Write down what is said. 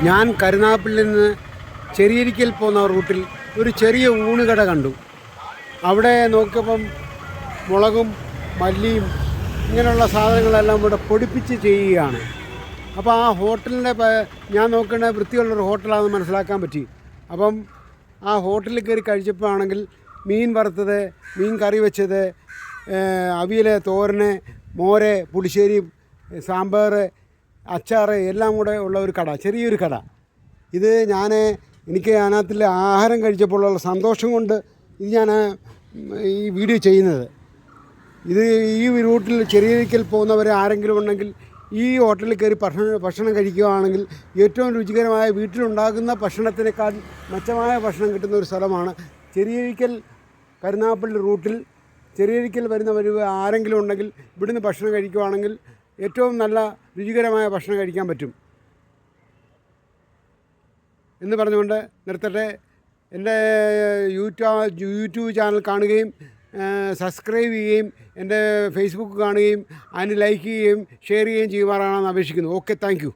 ഞാൻ കരുനാഗപ്പള്ളിയിൽ നിന്ന് ചെറിയരിക്കൽ പോകുന്ന റൂട്ടിൽ ഒരു ചെറിയ ഊണുകട കണ്ടു. അവിടെ നോക്കിയപ്പം മുളകും മല്ലിയും ഇങ്ങനെയുള്ള സാധനങ്ങളെല്ലാം ഇവിടെ പൊടിപ്പിച്ച് ചെയ്യുകയാണ്. അപ്പോൾ ആ ഹോട്ടലിൻ്റെ ഞാൻ നോക്കേണ്ട വൃത്തിയുള്ളൊരു ഹോട്ടലാണെന്ന് മനസ്സിലാക്കാൻ പറ്റി. അപ്പം ആ ഹോട്ടലിൽ കയറി കഴിച്ചപ്പോൾ ആണെങ്കിൽ മീൻ വറുത്തത്, മീൻ കറി വെച്ചത്, അവിയൽ, തോരന്, മോര്, പുളിശ്ശേരി, സാമ്പാർ, അച്ചാർ എല്ലാം കൂടെ ഉള്ള ഒരു കട, ചെറിയൊരു കട. ഇത് എനിക്ക് അതിനകത്തിൽ ആഹാരം കഴിച്ചപ്പോഴുള്ള സന്തോഷം കൊണ്ട് ഇത് ഞാൻ ഈ വീഡിയോ ചെയ്യുന്നത്. ഇത് ഈ റൂട്ടിൽ ചെറിയരിക്കൽ പോകുന്നവർ ആരെങ്കിലും ഉണ്ടെങ്കിൽ ഈ ഹോട്ടലിൽ കയറി ഭക്ഷണം കഴിക്കുകയാണെങ്കിൽ ഏറ്റവും രുചികരമായ വീട്ടിലുണ്ടാകുന്ന ഭക്ഷണത്തിനേക്കാൾ മെച്ചമായ ഭക്ഷണം കിട്ടുന്ന ഒരു സ്ഥലമാണ് ചെറിയരിക്കൽ. കരുനാഗപ്പള്ളി റൂട്ടിൽ ചെറിയരിക്കൽ വരുന്നവർ ആരെങ്കിലും ഉണ്ടെങ്കിൽ ഇവിടുന്ന് ഭക്ഷണം കഴിക്കുകയാണെങ്കിൽ ഏറ്റവും നല്ല രുചികരമായ ഭക്ഷണം കഴിക്കാൻ പറ്റും എന്ന് പറഞ്ഞുകൊണ്ട് നിർത്തട്ടെ. എൻ്റെ യൂട്യൂബ് ചാനൽ കാണുകയും സബ്സ്ക്രൈബ് ചെയ്യുകയും എൻ്റെ ഫേസ്ബുക്ക് കാണുകയും അതിന് ലൈക്ക് ചെയ്യുകയും ഷെയർ ചെയ്യുകയും ചെയ്യുമാറാണെന്ന് അപേക്ഷിക്കുന്നു. Okay, thank you.